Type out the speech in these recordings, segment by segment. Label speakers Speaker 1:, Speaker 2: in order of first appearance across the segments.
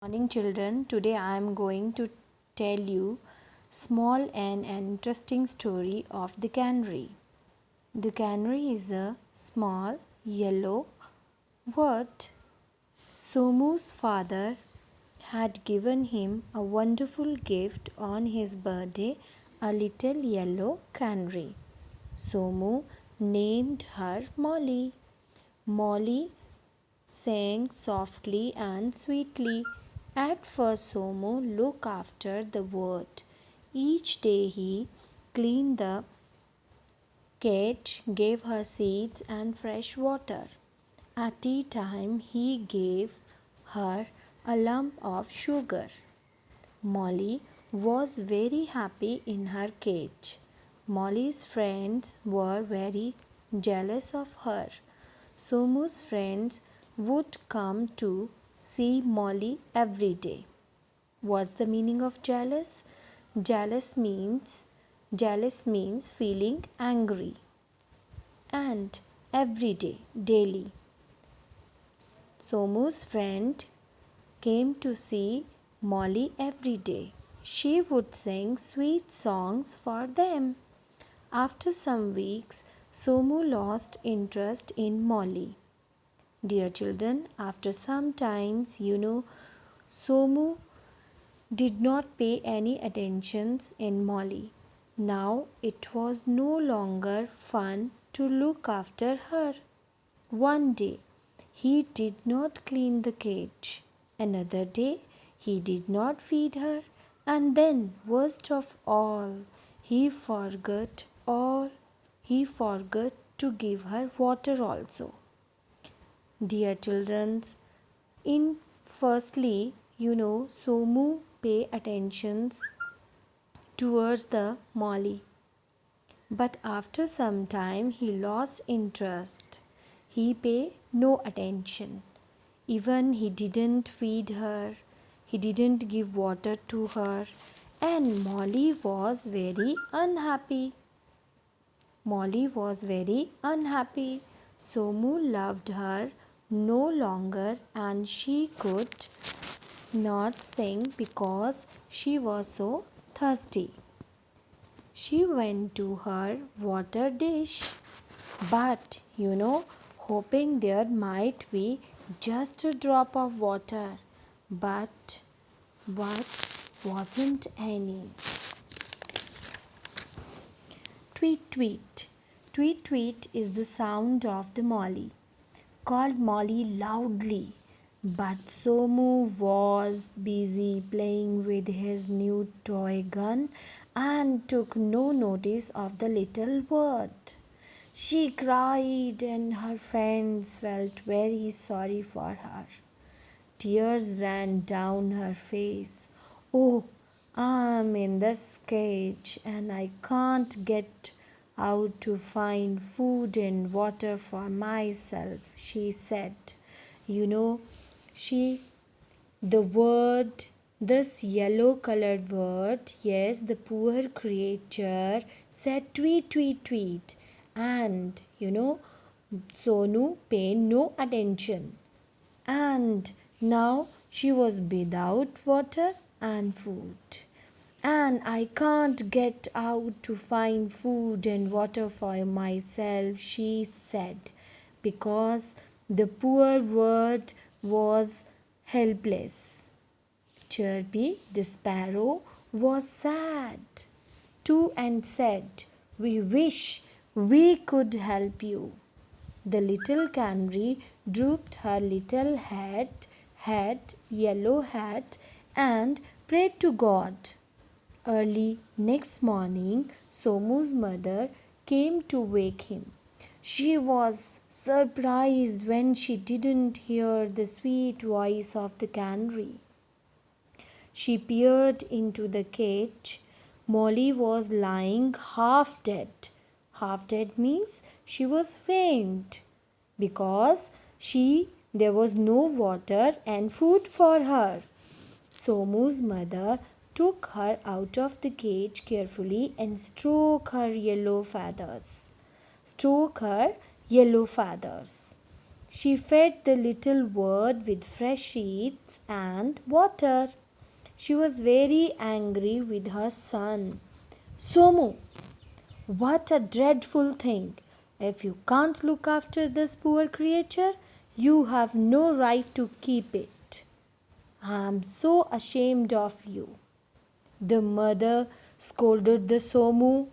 Speaker 1: Morning children, today I am going to tell you small and an interesting story of the canary. The canary is a small yellow bird. Somu's father had given him a wonderful gift on his birthday, a little yellow canary. Somu named her Molly. Molly sang softly and sweetly. At first, Somu looked after the bird. Each day he cleaned the cage, gave her seeds and fresh water. At tea time, he gave her a lump of sugar. Molly was very happy in her cage. Molly's friends were very jealous of her. Somu's friends would come to see Molly every day. What's the meaning of jealous? Jealous means feeling angry. And every day, daily, Somu's friend came to see Molly every day. She would sing sweet songs for them. After some weeks, Somu lost interest in Molly. Dear children, after some times, Somu did not pay any attentions in Molly. Now it was no longer fun to look after her. One day he did not clean the cage. Another day he did not feed her. And then, worst of all, he forgot to give her water also. Dear children, in firstly, Somu pay attentions towards the Molly. But after some time he lost interest. He pay no attention. Even he didn't feed her. He didn't give water to her. And Molly was very unhappy. Somu loved her no longer and she could not sing because she was so thirsty. She went to her water dish, but hoping there might be just a drop of water, but wasn't any. Tweet, tweet. Tweet, tweet is the sound of the Molly. Called Molly loudly. But Somu was busy playing with his new toy gun and took no notice of the little bird. She cried and her friends felt very sorry for her. Tears ran down her face. Oh, I'm in this cage and I can't get out to find food and water for myself, she said. This yellow colored bird, yes, the poor creature said tweet, tweet, tweet. And, Sonu paid no attention. And now she was without water and food. And I can't get out to find food and water for myself, she said, because the poor bird was helpless. Chirpy the sparrow was sad too and said, "We wish we could help you." The little canary drooped her little yellow head, and prayed to God. Early next morning, Somu's mother came to wake him. She was surprised when she didn't hear the sweet voice of the canary. She peered into the cage. Molly was lying half dead. Half dead means she was faint because there was no water and food for her. Somu's mother took her out of the cage carefully and stroked her yellow feathers. She fed the little bird with fresh seeds and water. She was very angry with her son. Somu, what a dreadful thing! If you can't look after this poor creature, you have no right to keep it. I am so ashamed of you. The mother scolded the Somu.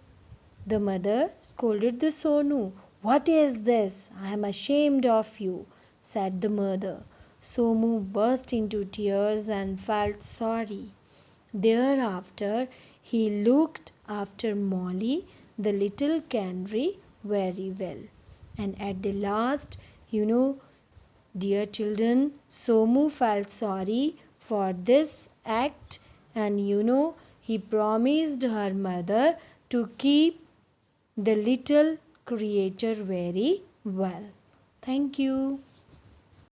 Speaker 1: The mother scolded the Sonu. What is this? I am ashamed of you, said the mother. Somu burst into tears and felt sorry. Thereafter, he looked after Molly, the little canary, very well. And at the last, dear children, Somu felt sorry for this act, and he promised her mother to keep the little creature very well. Thank you.